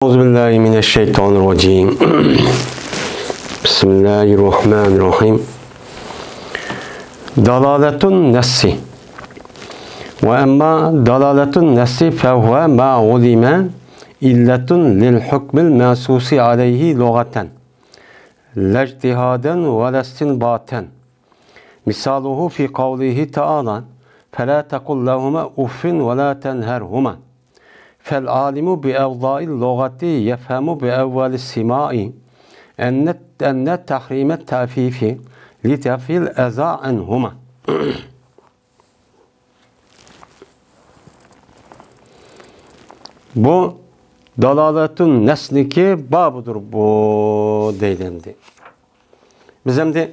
Euzubillahimineşşeytanirracim. Bismillahirrahmanirrahim. Dalaletun nessi. Ve emma dalaletun nessi fehuve ma ulime illetun lil hukmil mensusi aleyhi lugaten. Lectihaden ve lestinbaten. Misaluhu fi kavlihi ta'ala. فَلَا تَقُلْ لَهُمَا اُفٍّ وَلَا تَنْهَرْهُمَا فَالْعَالِمُ بِأَوْضَاءِ اللُّغَةِ يَفْهَمُ بِأَوَّلِ السِّمَاءِ أَنَّ تَحْرِيمَ التَّعْفِيفِ لِتَفِي الْأَذَى عَنْهُمَا. Bu dalaletun nesniki babıdır bu deylendi. Biz hem de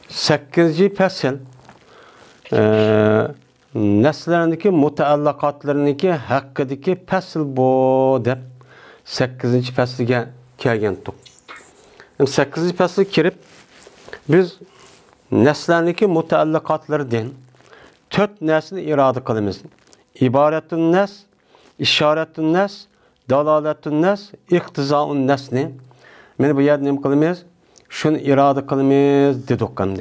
8. fesil neslerindeki muteallakatlarındaki hakkıdaki fesil bu dep 8. fesilge kelgen tuk. 8. fesil kirip biz neslerindeki muteallakatları den 4 nesni irade kılımız. İbaretun nes, işaretun nes, dalaletun nes, iktizaun nesni. Meni bu yer nem kılımız? Şunu irade kılımız dedik hem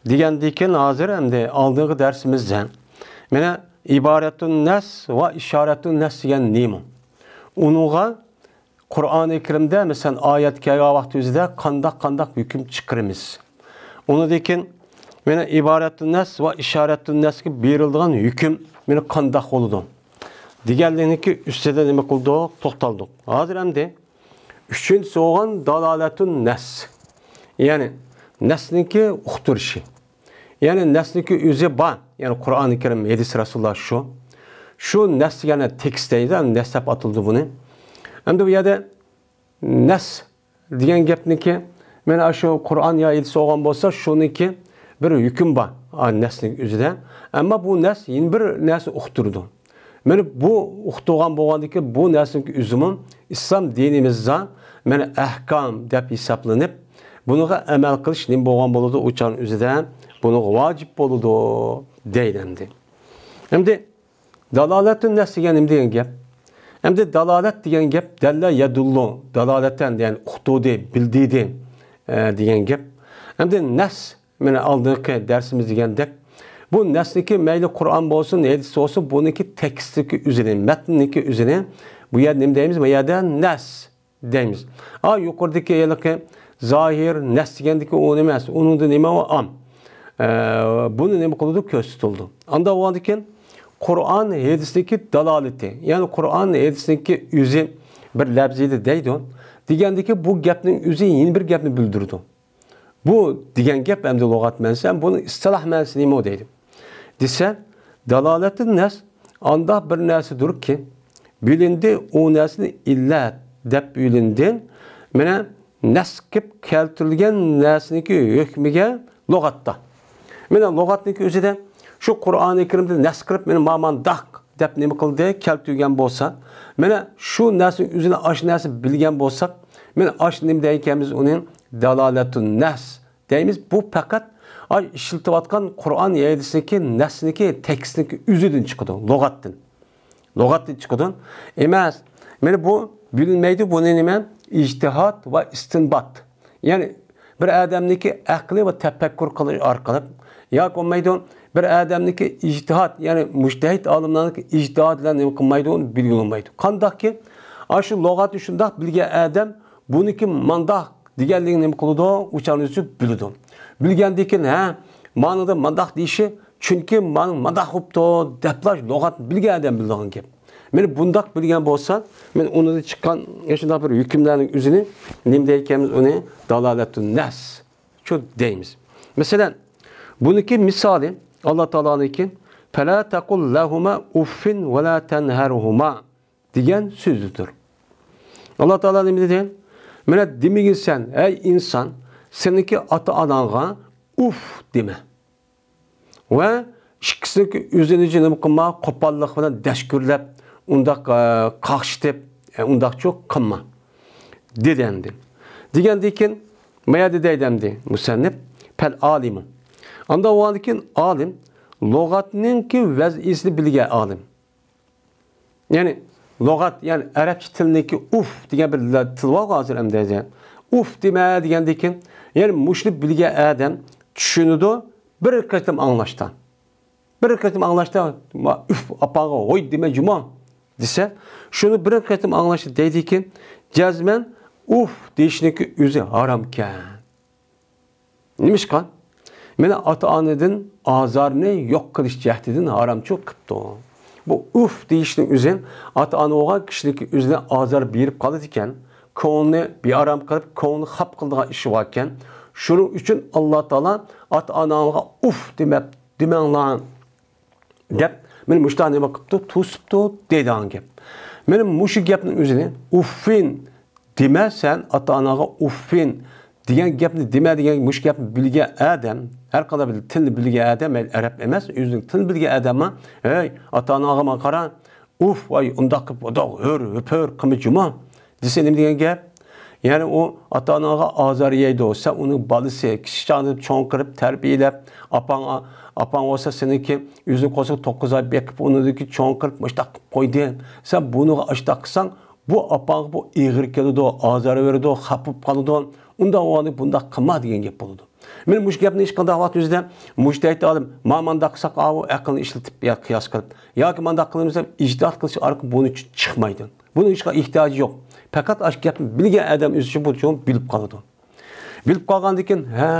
Digendiyken hazır hem de aldığı dersimizde mene ibaretun nes ve işaretun nes diyen neymi? Onuğa Kur'an-ı Kerim'de mesela ayet kâga vakti üzere kandak hüküm çıkarımız. Onu diken mene ibaretun nes ve işaretun nes ki berildiğin hüküm mene kandak oldu. Diğerlerindeki üstede demek oldu, toxtaldık. Hazır hem de üçüncüsü olan dalaletun nes. Yani nesninki uxtur işi. Yani nesninki yüzü ba. Yani Kur'an-ı Kerim hadis Resulullah şu. Şu nes yani teksteydi. Nesep atıldı bunu. Hem de bu yerde nes diyen gepniki men şu Kur'an ya hadis olgan bolsa şuniki bir hüküm ba. Nesnin yüzüde. Ama bu nes yine bir nes uxturdu. Men bu uxtuğan bolgandaki bu nesninki üzümün İslam dinimizde men ahkam dep hesaplanıp bunuğa emel kılış nim boğan boludu uçan üzerinde bunu vacip boludu deylendi. Hem de dalaletun nes diyen diyen gep. Hem de dalalet diyen gep delle yedullu dalaletten diyen uhtudi bildiği diyen gep. Hem de nes mene aldık dersimiz diyen dek. Bu nesniki meyli Kur'an olsun, hadis olsun bununki tekstiki üzerine, metniki üzerine bu yer nem deyimiz ya da nes deyimiz. Yukarıdaki yerlike zahir, nes digendeki o nemez. Onun da neme o am. Bunu neme kıldı? Köz tutuldu. Anda o andiken Kur'an hadisindeki dalaleti. Yani Kur'an hadisindeki yüzü bir lebziydi deydi. Digendeki bu gepnin yüzü yeni bir gepni bildirdi. Bu digen gep hem de logat mensen bunu istilah mensi neme o deydi. Dise dalaletin nes anda bir nesi dur ki bilindi o nesini illet dep bilindi. Mene neskip keltirilgen nesniki hükmüge logatta. Mene logatniki özüde şu Kur'an-ı Kerim'de neskirip mene maman dak dep nemi kıldı keltirilgen bolsa mene şu nesnin üzerine aş nesi bilgen bolsak mene aş nemi deykemiz onun dalaletun nes deyimiz bu fakat işiltip atkan Kur'an hadisindeki nesniki tekstindeki üzüdün çıkıdı logattın. Logattın çıkıdı. Emez mene bu bilinmeydi bu neymen İctihat ve istinbat. Yani bir adamdaki akli ve tefekkür kılış arkalık. Ya olmaydı bir adamdaki ictihat yani müştehit alimlerindeki ictihat ile ne kılmaydı bilgilenmeydi. Kandak ki aşı logat düşündak bilge adam bununki mandak diğerliğini ne kıldı uçanısı bildi. Bilgendeki ne manada mandak dişi çünkü mandak hupto deplaj logat bilge adam bildiğin gibi. Men bundak bilgen bolsa, men onu da çıkan yaşında bir hükümlerin üzerine nimdeykemiz onu dalaletun nes. Şu deyimiz. Mesela bununki misali Allah Teala'nınki فَلَا تَقُلْ لَهُمَا اُفٍّ وَلَا تَنْهَرُهُمَا diyen sözüdür. Allah Teala ne dedi? Mene demegin sen ey insan seninki ata ananga uf deme. Ve şikisindeki üzerine ne kılma kopallık falan deşkürlep undak kakştep, undak çok kılma. Dedendi. Digendiyken maya dedeydemdi musennep pel alimu. Anda o andikin alim logatının ki vez'isini bilge alim. Yani lug'at, ya'ni arabcha tilniki uf degan bir til bor hozir ham deydi. Uf dema degandan keyin, ya'ni mushni bilgan odam tushunadi bir qatim anglashdan. Bir qatim anglashdan uf apaga hoy dema juma desa, shuni bir qatim anglashda deydiki, jazman uf deyishniki o'zi haromkan. Nimishqa? Meni ota-onadan azarni yo'q qilish jahdidan haromchilik qilibdi. Bu uf deyishning o'zi ota-ona o'g'il kishiniki o'zidan azar berib qoladi ekan, ko'ngli bearam qilib, ko'ngli xap qiladigan ishi bor ekan. Shuning uchun Alloh taolo ota-onaga uf demanglar deb meni mushta nima qilibdi, to'sibdi deydigan gap. Meni mushu gapning o'zini uffin demasan, ota-onaga uffin degan gapni dema degan mush gapni bilgan odam, har qanday bir tilni bilgan odam, arab emas, o'zining tilni bilgan odamma, "Ey, ota-onaga qara, uf, voy, undaq qilib, hör qilma desa nima degan gap? Ya'ni u ota-onaga azar yeydi, sen uning balisi, kishi chaqirib, cho'ng qilib, tarbiyalab, apang olsa seniki o'zini qo'sib 9 oy bekib, uniki cho'ng qilib, mushtaq qilib qo'ydi. Sen buni ashtaq qilsang, bu apang bu ig'ir keladi, azar beradi, xapib qoladi. Undan o'g'li bundaq qilma degan gap bo'ladi. Men mush gapni hech qanday vaqt o'zida mushta ayta olim, "Manda qilsak, aqlni ishlatib, qiyos qilib, yoki manda qilamiz deb ijtihod qilish orqali buni chiqmaydi. Buning hech qanday ehtiyoji yo'q. Faqat ash gapni bilgan odam o'zi uchun bu jo'm bilib qoladi. Bilib qolgandan keyin, ha,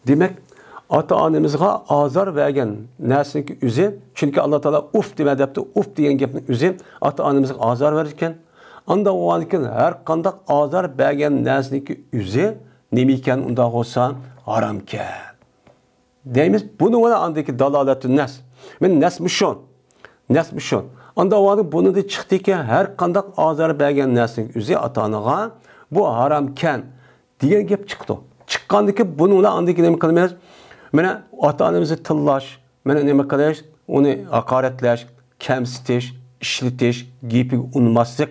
demak, ota-onamizga azor bergan narsaniki o'zi, chunki Alloh taolo uf dema debdi, uf degan gapning o'zi ota-onamizga azor berar ekan. Anda o ekan har qanday azor bergan narsaniki o'zi nima ekan unda bo'lsa haromkan. Deymiz, buni ona andaki dalolatun nas. Men nasmishon. Anda o bunida chiqdiki har qanday azor bergan narsaniki o'zi ota-onaga bu haromkan degan gap chiqdi. Chiqqandiki buni ona andaki nima qilamiz? Mana ota-onamizni tillash, mana nima qilish, uni haqoratlash, kamsitish, ishlatish, gapiga unmaslik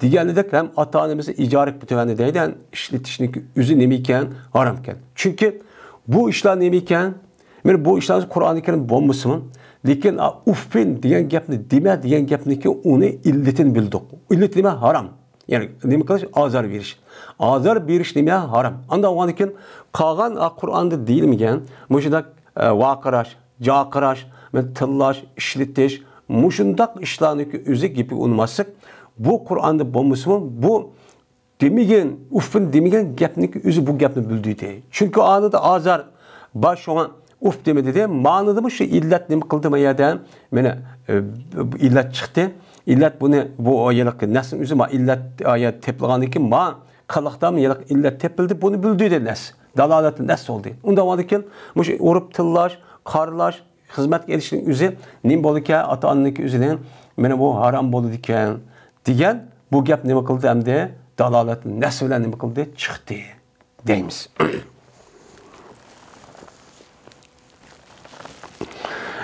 deganidek hem ota-onamizni ijorat bituvani deydi, ishlatishning o'zi nima ekan, harom ekan. Chunki bu ishlar nima ekan? Men bu ishlarni Qur'oni Karim bo'lmasmi? Lekin uffin degan gapni dema degan gapniki uni illatini bildik. Illat nima? Harom. Ya'ni nima qilish? Azor berish. Azor berish nima? Harom. Unda o'g'an ekan qolgan Qur'onda deyilmagan, mushunday vaqirash, jaqirash, tillash, ishlatish, mushundaq ishlarniki o'zi gapi unmaslik. Bu Qur'onda bo'lmasmi? Bu demigen, uffin demigen gapniki o'zi bu gapni bildi. Chunki anida azar bosh ona uff demedi de, ma'nodami shu illat nima qildimi yerda? Mana illat chiqdi. Illat buni bu oyalik nasl o'zi ma illat oyat tepilganiki ma qiliqdan illat tepildi, buni bildi de nas. Dalolatli nas oldi. Unda o'dikin mush urib tillash, qarlash, xizmat edishning o'zi nim bo'lgan ota-onaniki o'zidan mana bu harom bo'ldi ekan. Degan bu gap nima qildi hamda dalolatni nas bilan nima qildi chiqdi deymiz.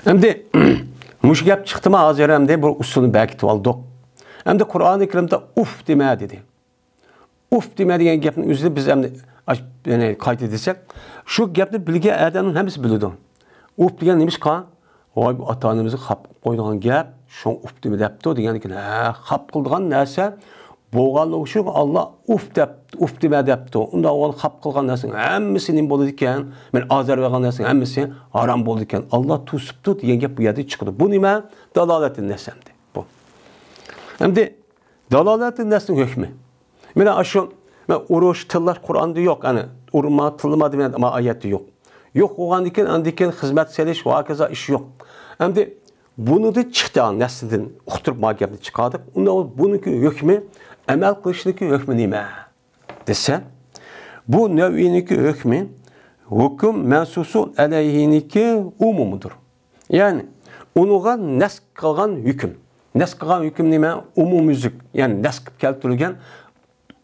Hamda mush gap chiqdimi hozir hamda bir usulni bekitib oldik. Hamda Qur'oni Karimda uf dema dedi. Uf dema degan gapni o'zida biz hamda yani qayta desek, shu gapni bilgan odamning hammasi biladi. Uf degan nima qan? Voy bu ota-onamizni xap qo'ydigan gap, shu uf dema debdi degan ekan. Ha, xap qilgan narsa bo'lganligi uchun Alloh uf dema debdi. Unda o'g'il xap qilgan narsaning hammasi nima bo'ladi ekan? Men azor bergan narsaning hammasi harom bo'ldi ekan. Alloh to'sibdi degan gap bu yerda chiqdi. Bu nima? Dalolatin nasamdi. Bu. Hamda dalolatin nasning hukmi. Mana shu urush tillash Qur'onda yo'q, ana urma tilma degan oyatda yo'q. Yo'q bo'lgandan andikin xizmat selish va hokazo ish yo'q. Hamda buni da chiqdi naslidan uqtirib gapni chiqardik. Unda buniki hukmi amal qilishniki hukmi nima desa, bu nav'iniki hukmi hukm mansusun alayhiniki umumudur. Ya'ni unuga nas qilgan hukm. Nas qilgan hukm nima? Umumizlik. Ya'ni nas qilib keltirilgan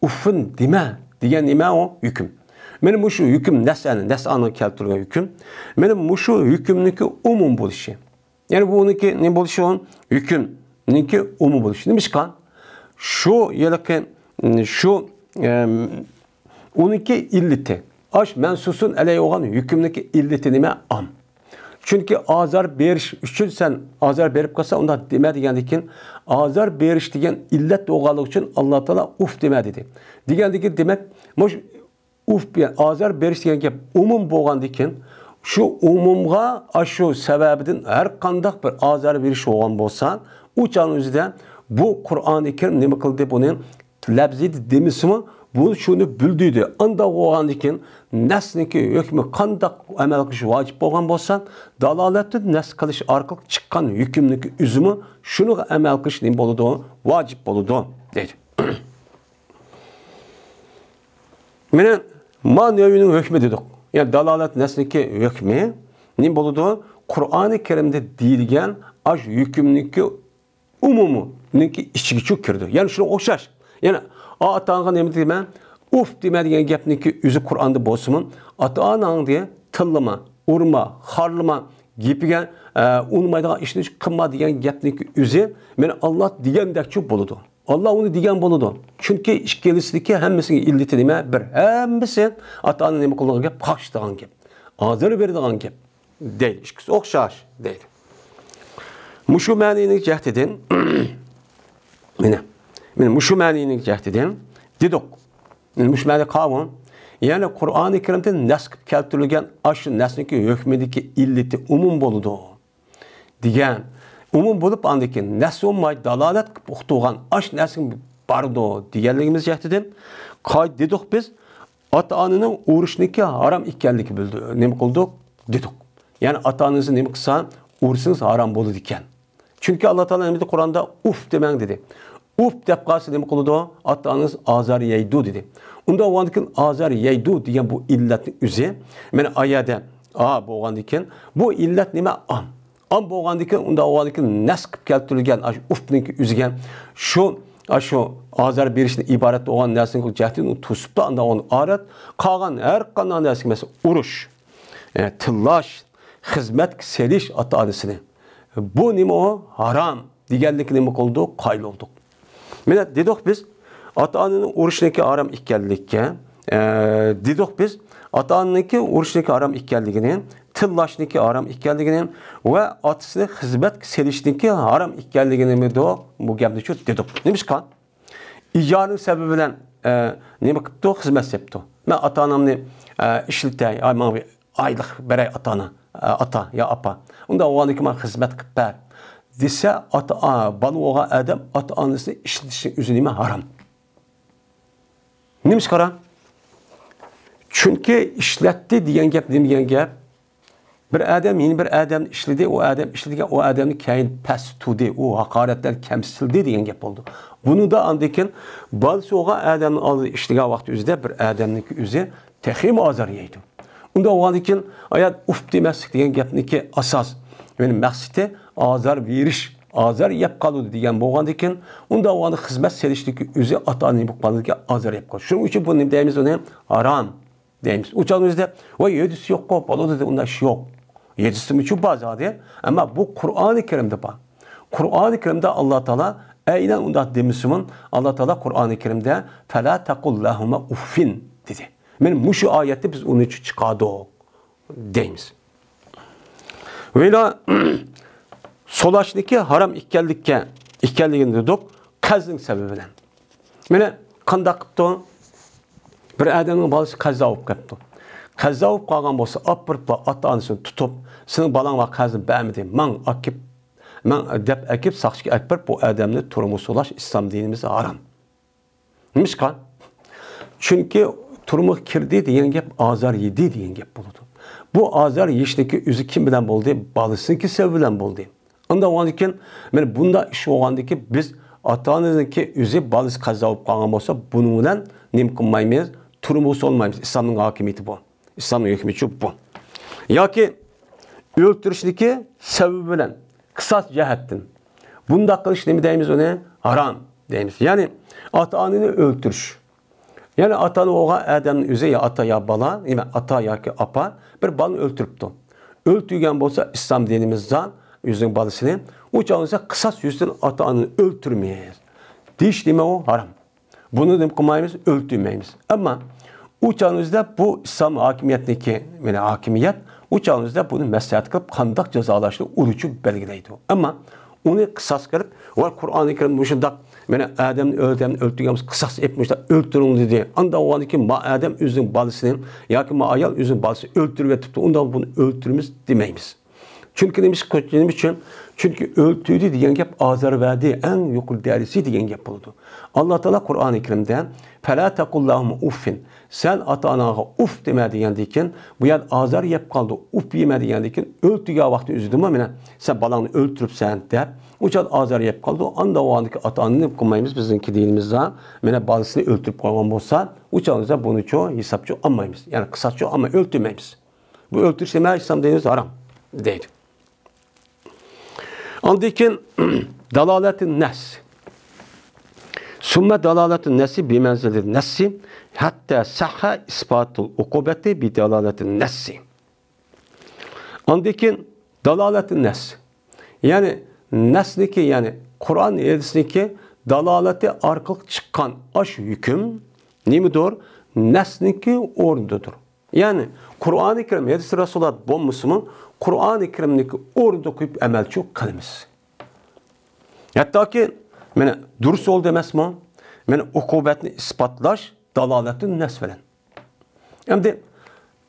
uffin dema degan nima o hukm. Meni mushu hukm nas'ani keltirilgan hukm. Meni mushu hukmniki umum bo'lishi. Yani buniki ne bo'lishi on hukmniki umum bo'lishi. Nima chiqqan? Shu yoki shu uniki illati. Ash mansusun alayhi olgan hukmniki illati nima? Am. Çünkü azar beriş üçün sen azar berip kalsa onda deme degendikin azar beriş degen illet doğalık için Allah Teala uf deme dedi. Degendiki demek muş uf azar beriş degen gap umum bolgandikin şu umumga aşu sebebidin her kandak bir azar beriş olgan bolsa uçan özüde bu Kur'an-ı Kerim nima kıldı bunun labzi demisimi bu şunu büldüydü. Anda olgan iken nesniki hükmü kandak amel kılış vacip bolgan bolsa dalaletli nes kılış arkalık çıkan hükümlük üzümü şunu amel kılış nima boludu? Vacip boludu dedi. Menen manevinin hükmü dedik. Yani dalalet nesniki hükmü nima boludu? Kur'an-ı Kerim'de deyilgen aş hükümlükü umumu ninki içigi çok kirdi. Yani şuna okşaş. Yani ata-ana nima deyman? Uf deme degan gapniki o'zi Qur'onda bo'lsin, ata-onang diye tillama, urma, harlama gapiga unmaydigan ishni qilma degan gapniki o'zi men Alloh degandekchi bo'ladi. Alloh uni degan bo'ladi. Chunki ikkilisiki hammasiga illati nima? Bir. Hammasi ata-ona nima qilgan gap, qaqshdigan gap. Hozir beradigan gap. Deydi. Ikkisi o'xshash deydi. Mushu ma'nini jahtidan men mushu ma'nini jahtidan dedik. Mush ma'ni qavun. Yani Kur'an-ı Kerim'de nasq keltirilgan aşı nasniki hükmedeki illeti umum boludu. Digen umum bolup andaki nas olmay dalalet uqtugan aş nasın bardo digenligimiz jahtidan qay dedik biz ata-onanın urushniki haram ekanligi bildi. Nima qildik? Dedik. Yani ata-onangizni nima qilsa ursangiz haram bo'ladi ekan. Çünkü Allah Teala nima Kur'an'da uf demang dedi. Uf deb qalsa nima qiladi? Ata-onangiz azar yeydi dedi. Unda oğandikin azar yeydu degan bu illatni o'zi men ayada bo'lgandikin bu illat nima am bo'lgandikin unda oğandikin nas qilib keltirilgan ufniki o'ziga shu azar berishni iborat bo'lgan narsani jahdini to'sibda unda uni arat qolgan har qanday narsa mesela urush tillash xizmat selish ota-onasini bu nima haram deganlikni nima qildi qayloldik. Mana dedik biz ata-onanın urushniki haram ekanligiga dedik biz ata-onaniki urushniki haram ekanligini, tillashniki haram ekanligini va otasini xizmat selishniki haram ekanligini bu gapni shu dedik. Nimishqa? Ijoni sababi bilan nima qilibdi? Xizmat sepdi. Men ata-onamni ishlatay, men oylik beray ata ya apa. Unda o'g'loniki men xizmat qilib ber. Desa baloga adam ata-onasini ishlatishi o'zi nima haram. Nima qara? Chunki ishlatdi degan gap nima degan gap? Bir adam yeni bir adam ishladi, o adam ishladigan o adamni keyin past tudi, o haqoratlar kamsildi degan gap bo'ldi. Buni da andikin balsoga adamni oldi ishlagan vaqt o'zida bir adamniki o'zi texim azar yeydi. Unda o'g'andikin oyat uf demaslik degan gapniki asos. Yani maqsadi azar verish azar yap qoladi degan bo'lgandikin unda o'g'ani xizmat selishligi o'zi ota-ona bo'lganligi azar yap qoladi. Shuning uchun buni deymiz uni haram deymiz. Uçağımızda voy yedisi yo'q bo'ladi deb unda ish yo'q. Yedisi uchun ba'zi ama bu Kur'an-ı Kerim'de bak. Kur'an-ı Kerim'de Allah Teala aynen unda demişimin Allah Teala Kur'an-ı Kerim'de fela taqul lahuma uffin dedi. Men muşu ayette biz onu çıkardık deymiz. Veya solaşniki haram ikkenligini dedik qazning sebebiyle. Mene qanday qilibdi? Bir adamning balasi qaza olib ketdi. Qaza olib qolgan bo'lsa, opirib ota-onasini tutib, "Sening balang va qazni bermidi. Men deb akib saqchiga akbar bu adamni turmush solash islom dinimizda haram." Nimishqa? Chunki turmush kirdi degan gap azar yedi degan gap bo'ladi. Bu azar yeshniki o'zi kim bilan bo'ldi? Balasiniki sebebi bilan bo'ldi. Unda o'g'andikin, men bunda ish bo'lgandiki biz ota-onaniki o'zi balasi qaza olib qolgan bo'lsa, buning bilan nima qilmaymiz? Turmush olmaymiz. İslamning hokimiyati bu. İslamning hukmiyati bu. Yoki o'ltirishniki sababi bilan qisas jihatdan. Bunda qilish nima deymiz uni? Haram deymiz. Ya'ni ota-onani o'ltirish. Yani ata-ona oğa adamın o'zi ya ata ya bala, yine ata yoki apa bir balani o'ltiribdi. O'ltirgan bo'lsa islom dinimizdan o'zining balasini o'chog'ingizda qisas yuzdan ata-onani o'ltirmaymiz. Deyish nima u? Haram. Bunu nima qilmaymiz? O'ltirmaymiz. Ammo o'chog'ingizda bu islom hokimiyatniki, mana hokimiyat Uçağınızda bunu məsləhət qılıb qandaq cəzalaşını urucu belgiləydi. Amma onu qısas qılıb, var Kur'an-ı Kerim bu şundaq, mənə Ədəmin öldürgəmiz qısas etmişlər, öldürün dedi. Anda o an ki, ma Ədəm özünün balısını, ya ki ma ayal özünün balısını öldürüb etibdi. Ondan bunu öldürümüz deməyimiz. Çünkü demiş için, çünkü öldürdü diyen gep Azerbaycan'da en yukarı değerlisi diyen gep oldu. Allah Teala Kur'an-ı Kerim'de فَلَا تَقُلَّهُمْ uffin. Sen ata-anağa uf demedi diyendikin, bu yer azar yep kaldı, uf yemedi diyendikin, öldüğü vakti üzüldüm ama sen balanı öldürüp sen de, uçad azar yep kaldı, anda o andaki ata-anını kılmayımız bizimki değilimizde, mene bazısını öldürüp koyman olsa, uçağınızda bunu çoğu hesapçı almayımız. Yani kısasçı ama öldürmeyimiz. Bu öldürüşleme İslam dinimiz haram değil. Andikin dalaletin nes. Sümme dalaletin nesi bimenzeli nesi hatta sahha ispatul ukubeti bi dalaletin nesi. Andikin dalaletin nes. Yani nesniki yani Kur'an hadisindeki dalaleti arkalık çıkan aş hüküm nemidir? Nesniki ordudur. Yani Kur'an-ı Kerim hadis-i Resulullah bommusumun Kur'an-ı Kerim'deki orada koyup emel çok kalemiz. Hatta ki mene dürüst ol demez mi? Mene ukubetini ispatlaş dalaletin nesvelen. Hem de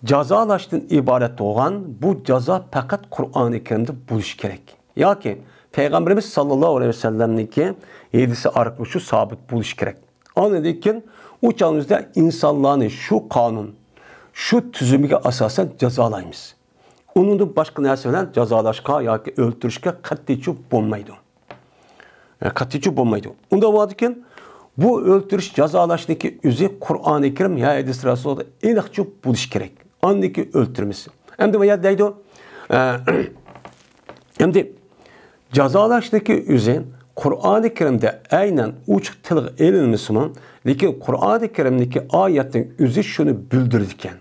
cazalaştın ibaret olan bu ceza fakat Kur'an-ı Kerim'de buluş gerek. Ya ki Peygamberimiz sallallahu aleyhi ve sellem'deki yedisi arıklı şu sabit buluş gerek. Anladıkken uçağımızda insanlığını şu kanun, şu tüzümüge asasen cezalayımız. Onun da başka neresi bilen cezalaşka ya ki öldürüşke katliçi bulmaydı. Katliçi bulmaydı. Onda vardı ki bu öldürüş cezalaştaki üzü Kur'an-ı Kerim ya hadis-i Resulullah ilahçı buluş gerek. Andaki öldürmesi. Hem de bu yerdeydi o. Hem de cezalaştaki üzü Kur'an-ı Kerim'de aynen uç tılıq elinmesimin lakin Kur'an-ı Kerim'deki ayetin üzü şunu bildirirken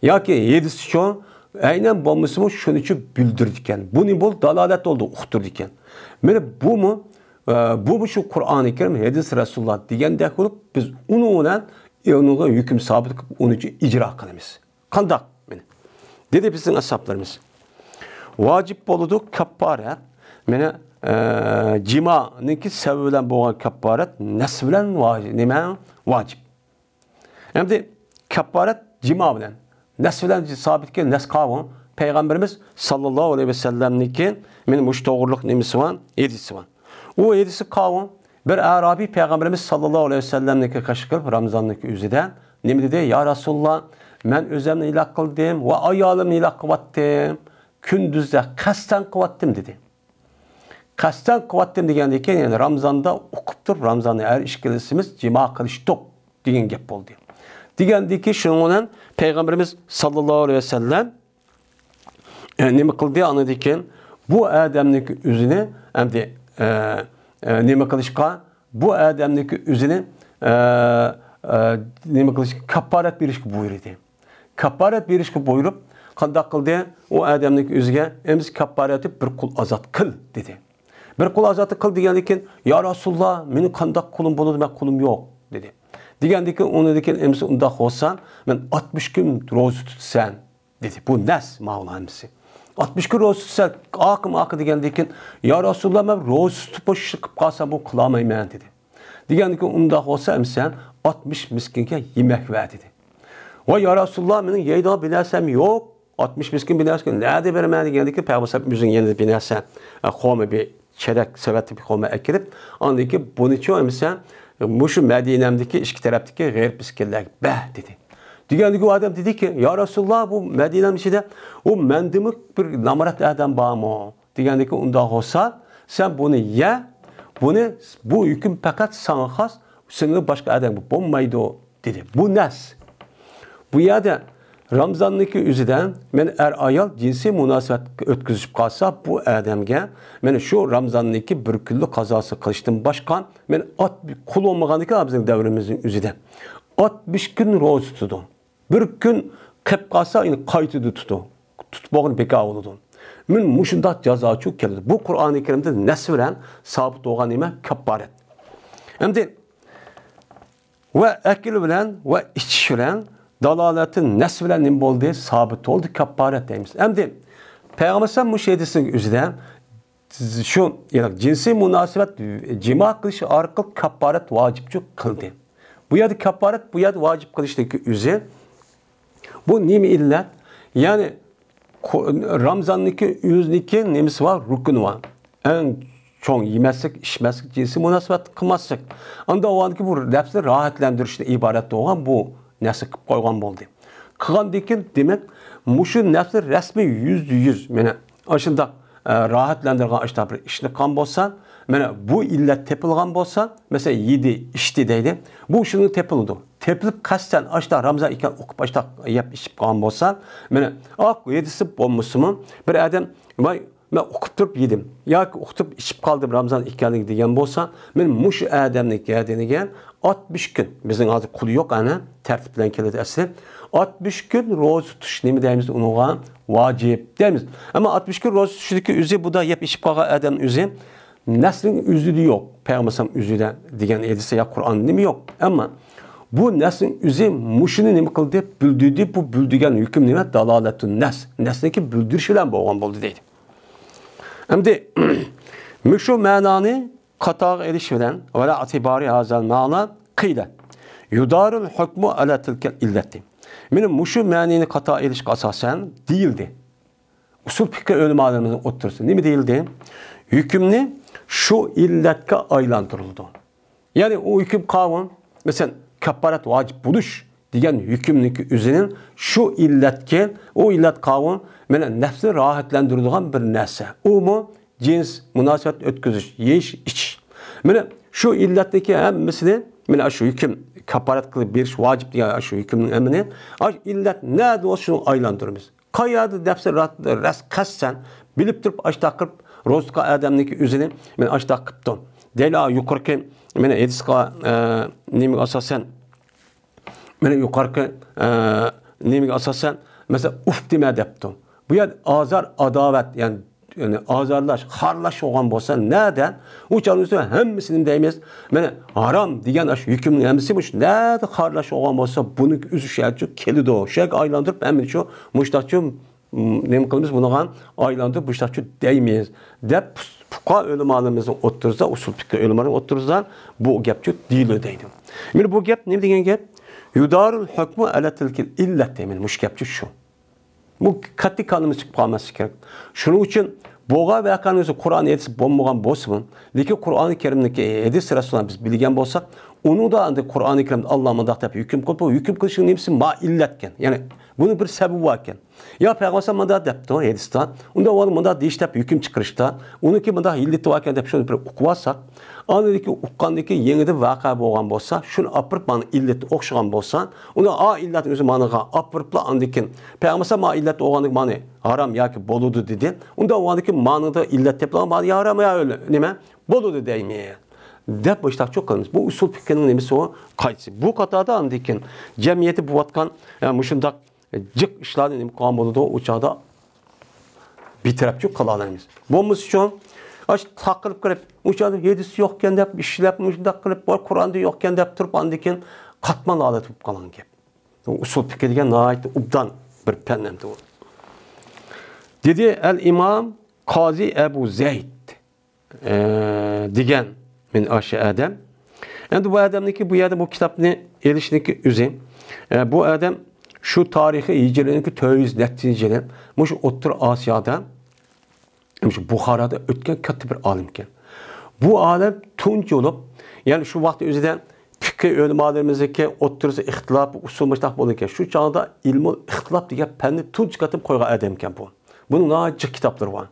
ya ki yedisi şu aynen bulmasımı şunu için bildirirken bu ne bol dalalet oldu uqtırırken. Mene bu mu şu Kur'an-ı Kerim hadis Resulullah degende olup biz onu olan ona hüküm sabit onu için icra kılımız. Kandak mene. Dedi bizim ashablarımız. Vacip boludu kapparet mene cimanınki sebebilen boğan kapparet nesbilen vacip. Hem de kapparet cima bilen. Nesbilen sabitken neskavun Peygamberimiz sallallahu aleyhi ve sellem'deki benim uç doğruluk nemisi var, yedisi var. O yedisi kavun bir Arabi Peygamberimiz sallallahu aleyhi ve sellem'deki kaşıkıp Ramazan'daki üzüden nemi dedi ya Resulullah ben özlemle ilah kıldım ve ayalımla ilah kıvattım. Kündüzde kasten kıvattım dedi. Kasten kıvattım degендeki yani Ramazan'da okuptur. Ramazan'da eğer işkilisimiz cima kılıştık degen gep oldu. Degендeki şunun Peygamberimiz sallallahu aleyhi ve sellem nemi kıldı anladıkken bu Adem'deki üzüne hem de nemi kılışka bu Adem'deki üzüne nemi kılışka kaparet bir iş buyurdu. Kaparet bir iş buyurup kandak kıldı o Adem'deki üzüge emz kapareti bir kul azat kıl dedi. Bir kul azatı kıl degендeki ya Resulullah benim kandak kulum buludu ben kulum yok dedi. Degендeki onu dedi ki emz unda olsan ben 60 gün rozu tutsan dedi. Bu nes mağlamisi. 60 gün rozu tutsan akı degендeki ya Resulullah ben rozu tutup şıkıp kalsam bu kılamayım ben dedi. Degендeki unda olsa emsen 60 miskinke yemek ver dedi. Ve ya Resulullah benim yeyda bilersem yok. 60 miskin bilersen nerede vermeye degендeki Peygamber yüzün yerine binersen kome bir çeyrek sevetli bir kome ekirip andaki bunu çoğu emsen şu Medine'mdeki iki taraftaki gayr miskinler beh dedi. Degендeki o adam dedi ki ya Resulullah bu Medine'm içinde o mendimik bir namarat adam bağ mı? Degендeki onda olsa sen bunu ye bu hüküm fakat sana has senin başka adam bulmaydı o dedi. Bu nes. Bu yerde Ramazan'daki üzüden men ayal cinsi münasebet ötküzüp kalsa bu adamge men şu Ramazan'daki bir küllü kazası kılıştım başkan men kul olmaganlıkla bizim devrimizin üzüden 60 gün roz tuttu. Bir gün kep kalsa yine kayıtı tuttu. Tutmağın beka oldu. Men muşunda ceza çok geldi. Bu Kur'an-ı Kerim'de nesviren sabit olan nime kaparet. Hem de ve ekil bilen ve içiş bilen dalaletin nes bilen nim boldu? Sabit oldu kapparet deymiz. Endi Peygamber bu şeydesinin üzerinde şu yani cinsi münasebet cima kılışı arkalı kapparet vacipçi kıldı. Bu yerde kapparet bu yerde vacip kılıştaki üzeri bu nimi illet yani Ramazan'daki yüzdeki nemisi var rukunu var. En çok yemezsek içmezsek cinsi münasebet kılmazsak. Anda o andaki bu nefsini rahatlandırışına ibaret olan bu nefsi koygan oldu. Kıgandikin demek muşu nefsi resmi %100 mene aşında rahatlandırgan aşta bir işini kan bolsa mene bu illet tepilgan bolsa mesela yedi içti deydi. Bu şunu tepildi. Tepilip kasten aşta Ramazan iken okup aşta yap içip kan bolsa mene ak yedisi bolmuşsun bir adam vay ben okutup yedim. Ya okutup içip kaldım Ramazan ikenlik degen bolsa men muş adamnik geldiğine 60 gün bizim hazır kulu yok ana tertiplen keledi asli 60 gün roz tutuş nemi deyimiz unuğa vacip deyimiz. Ama 60 gün roz tutuşdaki üzü bu da yap içip kalgan adam üzü neslin üzüdü yok. Peygamberim üzüden degen edise ya Kur'an nemi yok. Ama bu neslin üzü muşunu nemi kıldı? Büldüdü bu büldügen hüküm nemi dalaletun nes. Neslindeki büldürüş bilen boğan boldu deydi. Hem de müşu mananı katağı erişmeden ve la atibari hazal mana kıyle. Yudarul hukmu ala tilkel illetti. Benim müşu manini katağı erişik asasen değildi. Usul fikir ölümalarımızın otursun. Ne mi değildi? Hükümlü şu illetke aylandırıldı. Yani o hüküm kavun mesela kaparet vacip buluş diyen hükümlük üzerinin şu illetke o illet kavun mene nefsini rahatlandırılan bir nese. O mu? Cins, münasebet ötküzüş, yeş, iç. Mene şu illetteki hemmisini mene şu hüküm kaparet kılıp bir vacip diye şu hükümün emini illet ne de o şunu aylandırırız. Kayadı nefsi res kassen bilip durup aşta kırıp rozka adamdaki üzerine mene aşta kıptım. Deyla yukarıki mene ediska nemi asasen mene yukarıki nemi asasen mesela uf deme deptim. Bu yer azar adavet yani azarlaş, harlaş olan bolsa neden? Uçanın üstüne hemmisinin deyimiz. Mene haram diyen aş hükümün hemmisiymiş. Neden harlaş olan bolsa bunu üzüşerçi kelidi o. Şek aylandırıp hemen şu muştakçı ne kılımız buna aylandırıp muştakçı deymeyiz. Dep fuka ölüm alımızın oturursa, usul fikri ölüm alımızın oturursa bu gepçi değil ödeydim. Şimdi bu gep ne degen gep? Yudarul hukmu ala tilkil illet demin muş gepçi şu. Bu katli kanımız çıkıp kalması gerek. Şunun için boğa ve kanımızı Kur'an edisi bomboğan bozsun. Deki Kur'an-ı Kerim'deki edis sırasında biz bilgen bolsak, onu da Kur'an-ı Kerim'de Allah'ın da hüküm kılıp, bu hüküm kılışının neyse ma illetken. Yani bunun bir sebebi varken. Ya Peygamber manda depti o edisten, onda var manda değiş tep hüküm çıkırışta, onu ki manda illeti varken dep şunu bir okuvarsak, anadaki ukkandaki yenide vaka boğan bolsa, şunu apırıp bana illeti okşayan bolsa, onu a illetin özü managa apırıpla andikin. Peygamber ma illet oğandık mani haram ya ki boludu dedi. Onda oğandaki manada illet tepla bana ya haram ya öyle neme boludu deymeye. Dep baştak çok kalmış. Bu usul fikrinin nemisi o kayıtsı. Bu katada andikin cemiyeti bu vatkan yani muşundak cık işlerden imkan boludu uçağda bitirip çok kalanlarımız. Bomuz için aç takılıp kırıp uçağda yedisi yokken de işlep muşundak kırıp var Kur'an'da yokken de turp andikin katman alet kalan gibi. Usul fikri diye nait ubdan bir pennemdi o. Dedi el imam Kazi Ebu Zeyd diyen min aşı adam. Yani bu adamdaki bu yerde bu kitabını erişindeki üzüm. Bu adam şu tarihi hicreninki tövüz neticeli. Muş Otur Asya'da Buhara'da ötken katı bir alimken. Bu alim tunç olup yani şu vakti üzerinden fikir ölümalarımızdaki oturursa ihtilaf, usul müştak olurken şu çağda ilmi ihtilaf diye penni tunç katıp koyga adamken bu. Bunun naci kitapları var.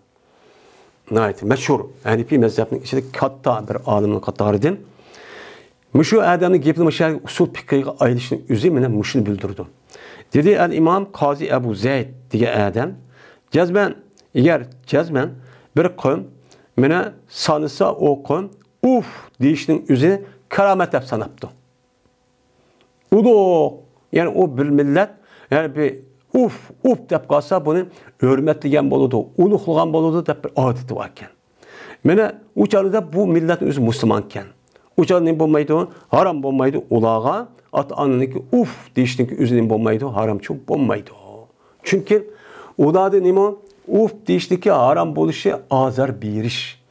Nayet meşhur Hanefi mezhebinin içinde katta bir alimin katarıdın. Müşu adamın gepli müşahit usul fikriye ayrılışının üzerine müşünü bildirdi. Dedi el imam Kazi Ebu Zeyd diye adam cezmen eğer cezmen bir kavm mene sanısa o kavm uf deyişinin üzerine keramet hep sanaptı. Ulu yani o bir millet yani bir uf dep kalsa bunu hürmetligen boludu, uluqlıgan boludu dep bir adeti varken. Mene uçarıda bu milletin özü Müslümanken. Uçan ne olmaydı? Haram olmaydı. Ulağa ata-ananınki uf deyişinki üzerine olmaydı. Haram çok olmaydı. Çünkü ulada ne uf deyişinki haram buluşu azar bir iş.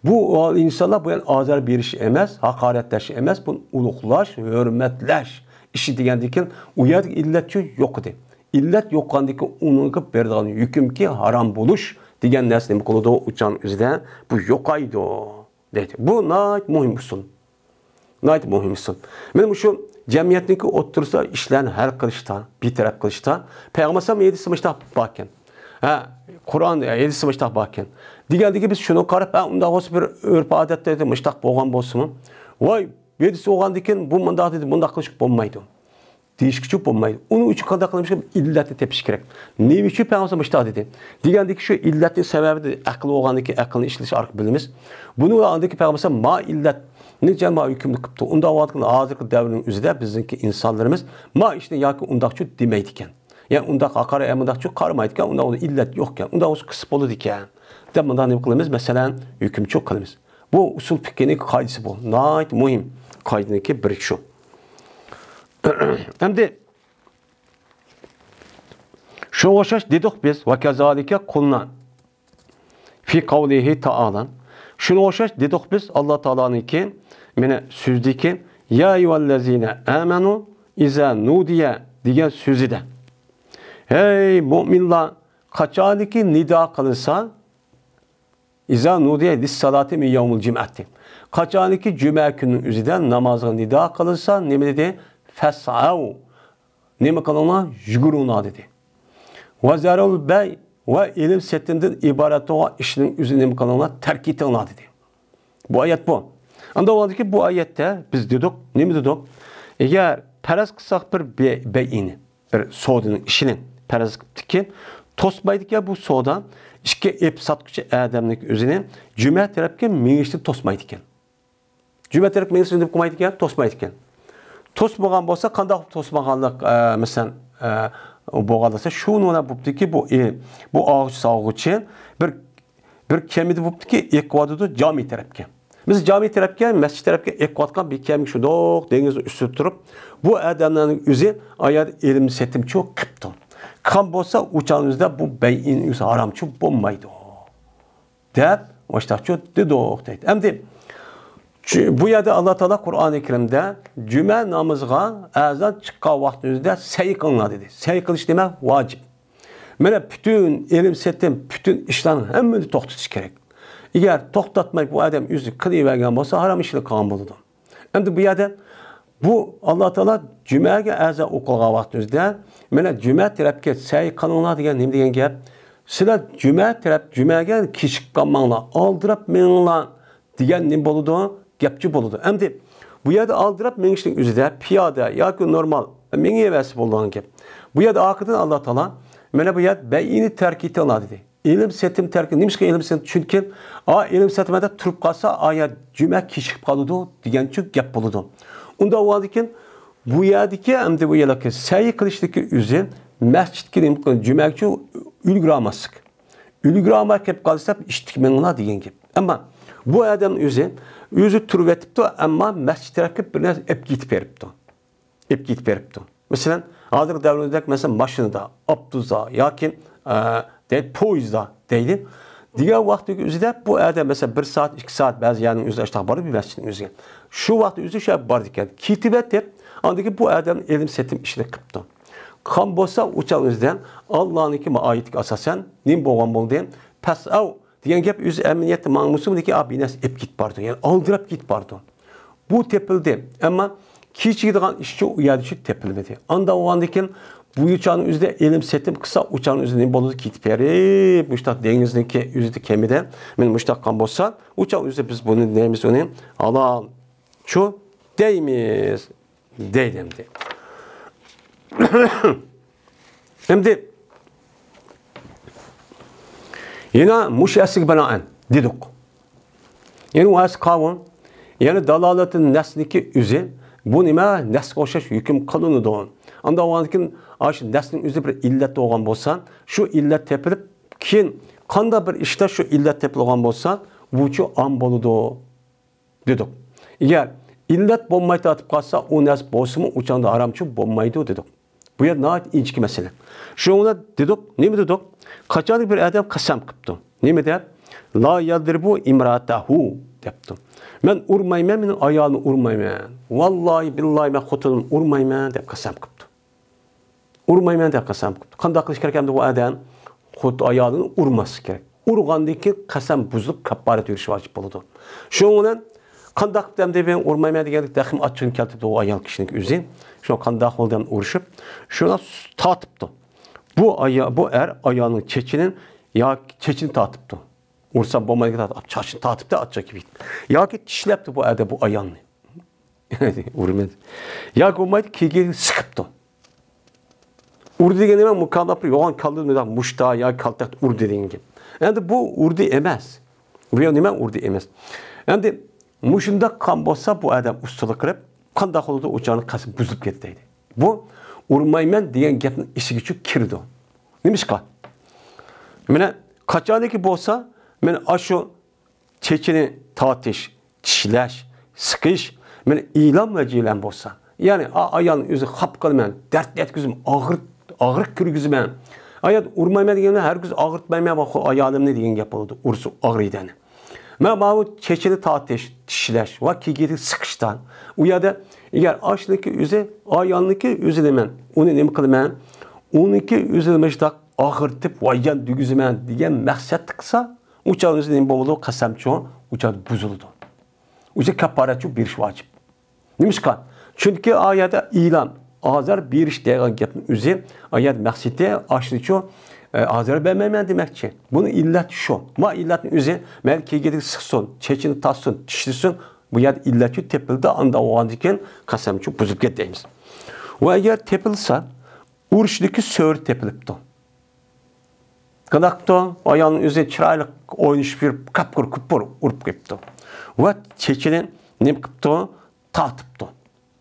Bu insanlar bu yani azar bir iş emez, hakaretleş emez, bu uluklaş, hürmetleş. İşi degendikin uyad illetçi yok idi. İllet yokkandaki ununki berdiğin hüküm ki haram buluş degen nesne kılıdı uçan üzerinde bu yokaydı dedi. Bu nayt muhim usul. Nayt muhim usul. Benim şu cemiyetindeki otursa işlerini hal kılışta, bir taraf kılışta, Peygamber sallallahu aleyhi ve sellem bakken. Kur'an 7 sınıfta bakken. Diğerdeki biz şunu karıp, onda olsa bir örp adetleri müştak boğan bolsun. Vay, birisi oğan diken bu mındak dedi, mındak kılışık olmaydı. Değişikçi olmaydı. Onu üç kadar kılmış gibi illeti tepiş gerek. Ne için Peygamber müştak dedi. Diğerdeki şu illetin sebebi de akıllı oğandaki akıllı işleyiş arka bilimiz. Bunu andaki Peygamber ma illet ne cema hükümlü kıptı. Onda vaadın ağzı devrinin üzerinde bizimki insanlarımız ma işte yakı undakçı demeydiken. Yani unda hakara emandak çok karmaydıkken, unda illet yokken, unda olsun kısıp olur diken. Devamında ne kılımız? Mesela hüküm çok kılımız. Bu usul fikrinin kaydesi bu. Nayet muhim kaydındaki bir şu. Hem de şu oşaş dedik biz ve kezalike kullan fi kavlihi ta'ala. Şunu oşaş dedik biz Allah Teala'nın ki mene sözdü ki ya eyyühellezine amenu iza nudiye diyen sözü de. Hey müminler, kaçaniki nida kılınsa, İza nudiye lis salati min yevmul cum'ati. Kaçaniki cuma gününün üzerinden namazı nida kılınsa, ne mi dedi? Fes'av. Ne mi kılınlar? Yuguruna dedi. Ve zarul bey ve ilim settinden ibaret olan işinin üzerine mi kılınlar? Terk etinler dedi. Bu ayet bu. Anda oldu ki bu ayette biz dedik, ne mi dedik? Eğer peres kısak bir beyini, bir soğudunun işinin peres ki tosmaydık ya bu soğudan işke ep satqıcı adamlık özüne cüme tarafken minişli tosmaydık. Cüme taraf minişli deyip koymaydık ya tosmaydık. Tosmagan bolsa qandaq tosmaganlık mesela boğadasa şunu ona buptu ki bu ağaç sağıcı bir kemidi buptu ki ekvadodu cami tarafken. Biz cami tarafken, mescid tarafken ekvatkan bir kemik şu doğuk denizin üstü turup bu adamların yüzü ayet ilim setim çok kıptı. Kan bolsa uçağınızda bu beyin yüzü haram çok bombaydı. Deyip, başta çok dedik deydi. Hem de bu yerde Allah Teala Kur'an-ı Kerim'de cüme namazga azan çıkan vaktinizde sey kılına dedi. Sey kılış demek vacip. Mene bütün ilim setim, bütün işlerin hemini toxtatish gerek. Eğer toxtatmayıp bu adam yüzü kılıvergen bolsa haram işle kan buludu. Hem de bu yerde bu Allah Teala cümege azan okulan vaktinizde mene cüme tarafga sey kılına degan nima degan gap? Sizlar cüme taraf cümege kişik kalmanla aldırıp menla degan nima boludu? Gapçı boludu. Hem de bu yerde aldırıp menişlik üzerinde piyada yoki normal meni evesi bolduğun gap. Bu yerde akıdın Allah Teala mene bu yerde beyini terk etti Allah dedi. İlim setim terk etti. Nimişke ilim setim? Çünkü ilim setimde turup kalsa ayet cüme kişik kalıdı degan çünkü gap boludu. Onda o adıken bu yerdeki hem de bu yerdeki sayı kılıştaki üzeri mescid kirim cümekçi ülgüramasık. Ülgüramak hep kalırsa iştikmenına degan gap. Ama bu adamın yüzü turub etipti, ama mescid tarafga bir narsa ep gitip beripti. Ep gitip beripti. Mesela hozirgi davrda mesela mashinada, avtobusda yoki poyezdda deydi. Diğer vaqtdagi o'zida bu adam mesela 1 saat, 2 saat ba'zi yerning o'zida ishtah borib bir masjidning o'ziga. Shu vaqt o'zi shu bor ekan. Ketib deb, andagi bu adam ilm setim ishini qilibdi. Qan bo'lsa o'chal o'zidan Allohniki oyatiga asosan nim bo'lgan bo'ldi. Pasav degan gap o'zi aminiyatni ma'musumdagi abinas ep git bordi. Ya'ni aldirab git bordi. Bu tepildi. Ammo kechigadigan ishchi u yerda shu tepilmadi. Anda o'gandikin bu uçağın üzerinde elim setim kısa uçağın üzerinde boludu kitip verip müştak dengizdeki üzerinde kemide men müştak kan bolsa uçağın üzerinde biz bunu neyimiz onu alan şu deyimiz deydim de. Hem de yine muşasik banaen dedik. Yani o as kavun yani dalaletin nesniki üzeri bu nima nes qo'shish hukm qilindi. Anda o'g'ankin aş nesning o'zi bir illat bo'lgan bo'lsa, shu illat tepilib, keyin qanday bir ishda shu illat tepilgan bo'lsa, bu chu am bo'ladi dedik. Agar İllet bombayı atıp kalsa o nes bolsa mı uçanda haramçı bombaydı dedik. Bu yer nahit inçki mesele. Şuna dedik, ne mi dedik? Kaçadık bir adam kasam kıptı. Ne mi der? La yadribu imratahu depti. Men urmayman, menin ayalını urmayman. Vallahi billahi men xotinimni urmayman deb qasam qilibdi. Urmayman deb qasam qilibdi. Qanday qilish kerak endi bu adam xot ayolini urması kerak. Urgandan keyin qasam buzilib kapparat yurish vojib bo'ladi. Shuning bilan qanday qilib deb men urmayman deganlik daxim achchig'ini keltirdi o ayol kishining o'zi. Shu qanday qilib urishib, shuni tatibdi. Bu ayolning chechinin ya chechini tatibdi. Ursam bombayı tatip, çarşını tatip de atacak gibi. Ya ki dişlepti bu evde bu ayağını. Urmadı. Ya ki bombayı kegeli sıkıptı. Urdu degen hemen mukallafı yoğun kaldırdı da muşta ya kaltak urdu degen gibi. Yani bu urdu emez. Bu ya nime urdu emez. Yani muşunda kan bolsa bu adam ustalık kırıp kanda oldu uçağını kasıp buzulup gittiydi. Bu urmayman degen gapning işi gücü kirdi. Neymiş ka? Mene kaçaniki bolsa men aşu çeçini tatiş, çişleş, sıkış, men ilan vecilen bolsa. Yani ayağın özü xapqalman, dert yetkizim, ağırlık kürgüzmen. Ayat urmayma degende her gün ağırtmayma bak ayağım ne degen gap oldu. Ursu ağrıydan. Men bu çeçini tatiş, çişleş, va kigeti sıkıştan. U yerda eğer aşlıki özü ayağınlıki özü demen. Onu nima qilman? Oniki özü demişdak ağırtıp vayyan dügüzmen degen maqsad qilsa uçağın üzerinde bombalı kasamçı uçağı buzuldu. Uçağı kaparatçı bir iş vacip. Neymiş kan? Çünkü ayette ilan azar bir iş degan gapning üzeri ayet maksidi aşlıçı azar vermemen demekçi. Bunun illet şu. Ma illetin üzeri melki gedik sıksın, çeçini tatsın, dişlisin. Bu yer illeti tepildi anda o andiken kasamçı buzup gideyimiz. Ve eğer tepilse uruşdaki sör tepilipti. Qanaqda ayağının üzerine çıraylı oynuş bir kapkır kupur urup gitdi. Ve çeçini ne qipti? Tatıptı.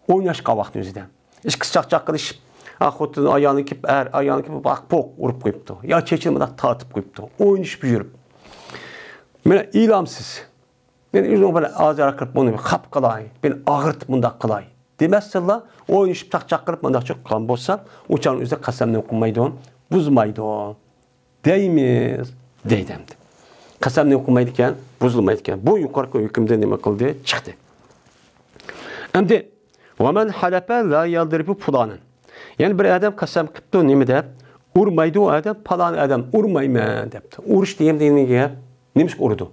Oynaş qavaqning özüden. Iş qısçaq qilish, xotin ayağını kip ayağını kip bak pok urup gitdi. Ya çeçini bunda tatıp gitdi. Oynuş buyurup. Mene ilamsız. Ben üzüm böyle azar qırıp bunu qap qılay, ben ağırt bunda qılay. Demezsilla oynuş taqçaq qırıp bunda çok qan bolsa, uçağın üzerine qasamni okunmaydı, buzmaydı. Deymiz, deydemdi. Qasam ne okumaydiken, buzulmaydiken. Bu yukarı hükümde nima qildi? Chiqdi. Endi وَمَنْ حَلَفَ لَا يَضْرِبُ فُلَانًا. Yani bir adam qasam qilibdi, nima deb? Urmaydi o adam, falan adam urmayman debdi. Urush deganda nima urdi?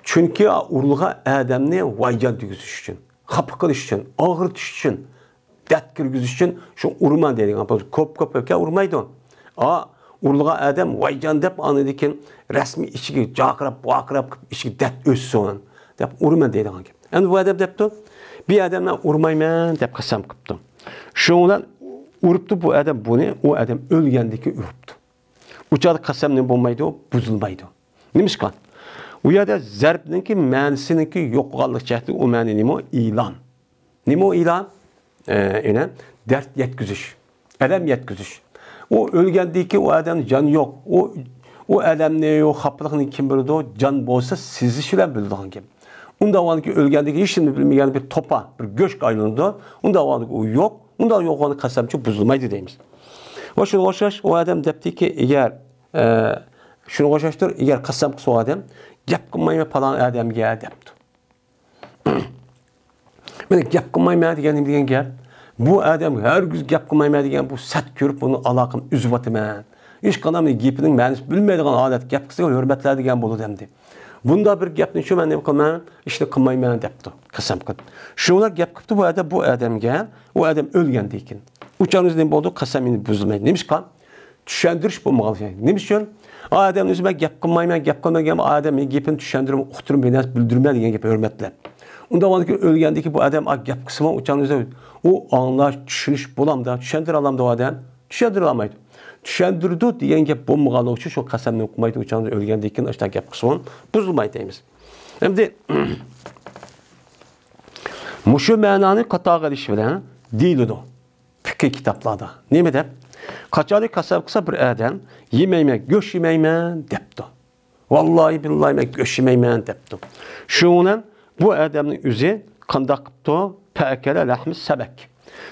Chunki urluğa adamni vaygan tugizish uchun, xafa qilish uchun, og'ritish uchun, dard kirgizish uchun shu urman deydigan. Ko'p urmaydi. Urluğa adam vaycan deb anıdikin resmi içigi jaqirab içigi dert össün deb urman deydigan gap. Endi bu adam debdi, bir adamdan urmayman deb qasam qilibdi. Şoňdan urupdi bu adam bunu, o adam ölgändiki urupdi. Uçadı qasamni bolmaydi, buzulmaydı. Nimiş kan? U yerda zarbninki ma'nisiniki yo'qolganlik jihati o ma'ni nima? İlan. Nima o ilan? Dert yetkizish, alam yetkizish. O ölgändiki o adam can yok. O adam ne yok, xafalıqni kim bildi o can bolsa sizish bilan bildigan gap. Unda oğanki ölgändiki hiç kimni bilmeyen bir topa, bir göçk aylandı. Unda oğanki o yok. Unda yok oğanki qasamçı buzulmaydı deymiz. Ve şunu qo'shash o adam debdi ki eğer şunu qo'shashdir, eğer qasam qilsa o adam gap qilmayman falan adamga debdi. Mene gap qilmayman degan gap. Bu adam her gün gap qilmayman degan bu sat ko'rib buni aloqam uzyapman. Hech qanday gapining ma'nosini bilmaydigan odat gap qilsa hurmatlar degan bo'ladi demdi. Bunda bir gapni shu men nima qilman, ishni qilmayman debdi. Qasam qilib. Shuna gap qilibdi bu odamga, u odam o'lgandan keyin. Uçağınızdan bo'ldi, qasamini buzilmaydi. Nimish qan? Tushandirish bo'lmagan. Nimish uchun? Odam o'zima gap qilmayman, gap qilmagan odam gapini tushundirib, uqtirib bermas, bildirma degan gap hurmatlar. Unda oldiki o'lgandiki bu odam gap qilsa uçağınızda o anlash, tushunish bo'lamda, tushundira olamda o odam, tushundira olmaydi. Tushundirdi degan gap bo'lmaganligi uchun shu qasamni o'qimaydi, uçağınızda o'lgandan keyin ishda gap qilsa buzilmaydi deymiz. Endi mushu ma'noni qato qilish bilan deyiladi fikr kitoblarda. Nima deb? Qachonki qasam qilsa bir odam yemayman, go'sht yemayman debdi. Vallahi billahi men go'sht yemayman debdi. Shundan bu odamning o'zi qandaq qıptı? Pəkələ ləhmi səbək.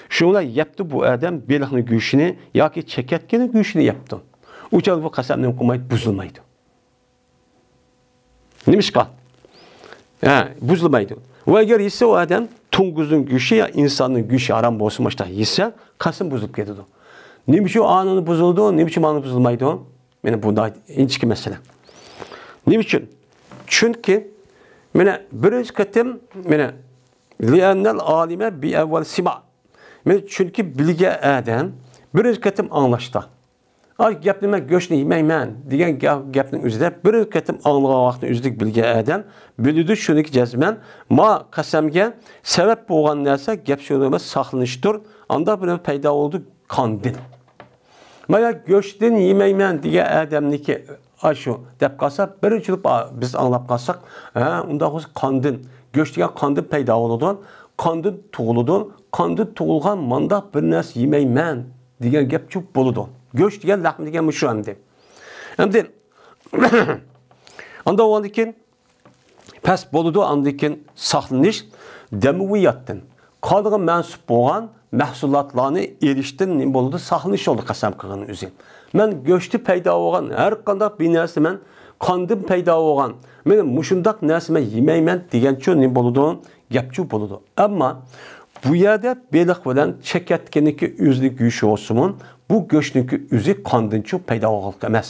Şunlar yaptı bu adam belixini güşünü yoki çeketkini güşünü yaptı. Uçal bu qasamni qo'maydi, buzilmaydi. Nimishqa? Buzilmaydi. Va agar yesa o adam tunguzun güşü ya insanın güşü haram bo'lsa, işte yesa qasam buzilib ketadi. Nima uchun anını buzildi, nima uchun anı buzilmaydi? Meni bunda inchki masala. Nima uchun? Chunki meni birinchi qatim meni li'annal alime bi avval sima. Men chunki bilgan adam birinchi qatim anglashdi. Ay gapni men go'shtni yemayman degan gapning o'zida birinchi qatim anglagan vaqtni o'zidek bilgan adam biladi shuniki jazman ma qasamga sabab bo'lgan narsa gap shunda emas saqlanishdir. Anda bilan paydo bo'ldi qandil. Mana go'shtni yemayman degan odamniki shu deb qolsa birinchi biz anglab qolsak, unda o'zi qandil, go'shtga qandil paydo bo'ladi. Qandil tug'iladi. Qandil tug'ilgan manda bir narsa yemayman degan gap cho'p bo'ladi. Go'sht degan lahm degan shu endi. Endi anda o'ndikin pas bo'ladi, andikin saqlanish damuviyatdan qolgan mansub bo'lgan mahsulotlarni erishdan nima bo'ladi? Saqlanish oldi qasam qilgan o'zi. Men go'shtni paydo bo'lgan har qanday bir narsa men qandil paydo bo'lgan. Men mushundaq narsa men yemayman degancha nima bo'ladi? Gapchu bo'ladi. Ammo bu yerda beliq bilan chekatganiki o'zlik go'shi olsin, bu go'shtniki o'zi qandincha paydo bo'lgan emas.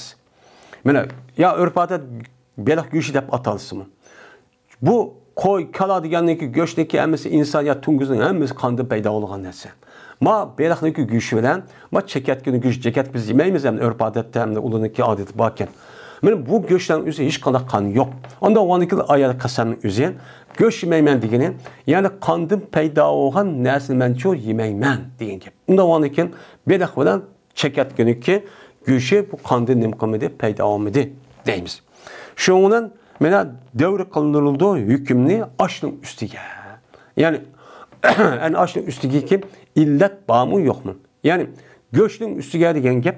Mana ya urfada beliq go'shi deb atalsin. Bu qo'y, kala deganniki go'shtniki hammasi inson ya tunguzning hammasi qandin paydo bo'lgan narsa. Ma beliqniki go'shi bilan ma chekatgani go'sh, chekat biz yemaymiz ham urfadatda ham ularniki odati bor ekan. Mana bu go'shtning o'zi hech qanday qon yo'q. Unda o'niki ayol qasamning o'zi go'sht yemayman degani, ya'ni qandil paydo bo'lgan narsani men cho yemayman degan gap. Unda o'niki beliq bilan chekatganiki go'shi bu qandil nima qilmadi, paydo bo'lmadi deymiz. Shundan mana davr qilinildi hukmni oshning ustiga. Ya'ni ani oshning ustiga kim illat bormi yo'qmi? Ya'ni go'shtning ustiga degan gap,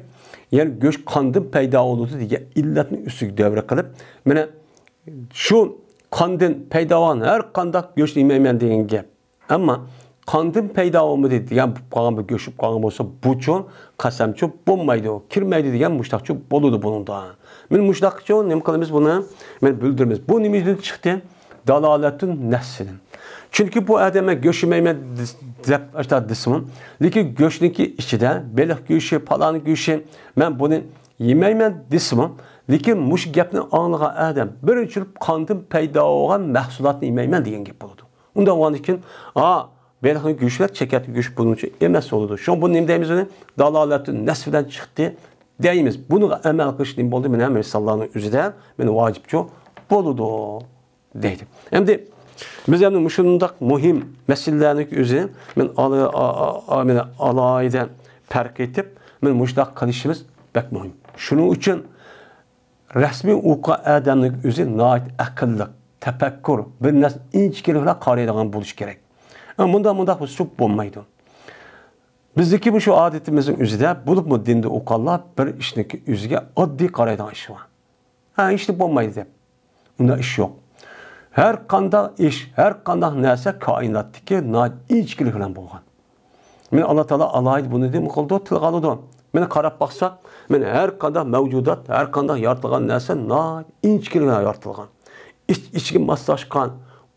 ya'ni go'sht qandil paydo bo'ldi degan illatning ustiga davr qilib, mana shu qandil paydo bo'lgan har qanday go'sht yemayman degan gap. Ammo qandil paydo bo'lmadi degan qolgan bir go'sht qolgan bo'lsa, bu chon qasamchi bo'lmaydi, kirmaydi degan mushtaqchi bo'ladi buningda. Men mushtaqchi nima qilamiz buni? Men bildiramiz. Bu nimadan chiqdi? Dalolatun nasl. Chunki bu odamga go'sht yemayman deb aytadismi? Lekin go'shtniki ichida beliq go'shi, palon go'shi, men buni yemayman desmi? Lekin mush gapni anglagan odam birinchi qandil paydo bo'lgan mahsulotni yemayman degan gap bo'ladi. Unda o'ndikin, beliqni go'shtlar chekat go'sht bununcha emas bo'ladi. Shu bu nima deymiz uni? Dalolatun nasfdan chiqdi deymiz. Buni amal qilish nima bo'ldi? Mana misollarning o'zida meni vojibchi bo'ladi deydi. Endi biz ham shunday muhim masalalarning o'zi men alayda farq etib, men mushtaq qilishimiz bak muhim. Shuning uchun rasmiy o'qigan odamning o'zi noit aqlli, tafakkur, bir narsa inchkiliklar qaraydigan bo'lish kerak. Bunda bo'lsa bo'lmaydi. Bizdeki bu şu adetimizin o'zida bo'lib mu dinda o'qiganlar bir ishniki o'ziga oddiy qaraydigan ish bor. İşte bo'lmaydi deb. Unda ish yo'q. Her qanday ish, her qanday narsa koinotdagi inchkilik bilan bo'lgan. Men Alloh taolo alayid buni deb qildi, tilga oldi. Meni qarab baqsak, men her qanday mavjudot, her qanday yaratilgan narsa inchkilik bilan yaratilgan. İçki maslashgan.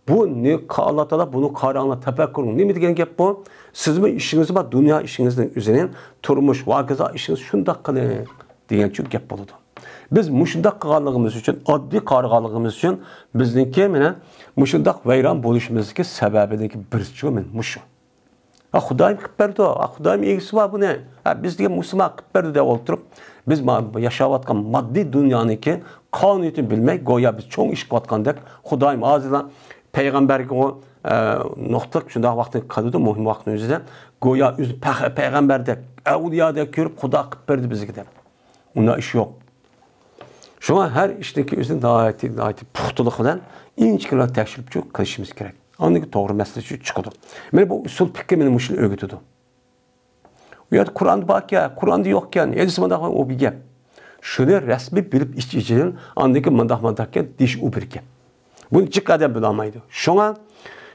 Bu ne Alloh taolo buni qaranglar, tafakkur, nima degan gap bu? Sizmi ishingiz bor, dunyo ishingizning o'zining turmush, vaqiza ishingiz shundoq qiling degan gap bo'ladi. Biz mushundaq qilganligimiz uchun, oddiy qarg'anligimiz uchun bizniki mana mushundaq vayron bo'lishimizga sababidagi birinchi men mushu. Xudoyim qilib berdi, Xudoyim egisi bor buni. Bizga musulmon qilib berdi deb o'tirib, biz yashayotgan moddiy dunyoniki qonuniyatini bilmay, go'yo biz cho'ng ish qilayotgandek, Xudoyim hozirdan payg'ambarga o nuqtaq shunday vaqtni qildi, muhim vaqtni o'zida go'yo o'zi payg'ambardek, avliyodek ko'rib Xudo qilib berdi bizga deb. Unda ish yo'q. Shuna her ishdagi o'zi nihoyat puxtalik bilan inchkilar tekshirib qilishimiz kerak. Andagi to'g'ri masala shu chiqadi. Mana bu usul fikr meni mushul o'rgatadi. U yerda Qur'onda borki, Qur'onda yo'qkan, endi o bir gap. Shuni rasmiy bilib ichidan andagi mandaq dish u bir gap. Buni chiq adam bilolmaydi. Shuna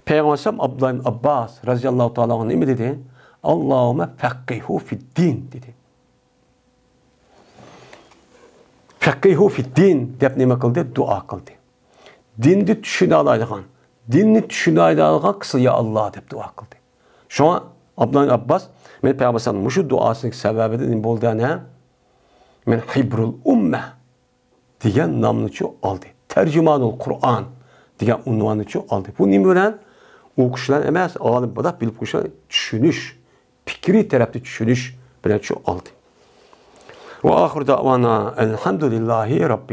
Peygamber Abdullah ibn Abbas radıyallahu ta'ala anhu ne dedi? Allahümme fakkihu fid din dedi. Fakkihu fid din dep nima qildi? Dua qildi. Dinni tushuna oladigan, dinni tushuna oladigan qilsa ya Allah deb dua qildi. Şuna Abdullah ibn Abbas men Peygamberning shu duosining sababi nima bo'ldi? Men hibrul ummah degan nomni oldi. Tercümanul Kur'an degan unvonni oldi. Bu nima bilan? O'qishlar emas, olim bo'lib bilib qo'yishlar, tushunish, fikriy tarafda tushunish bilan oldi. Va oxir davona alhamdulillahi robbil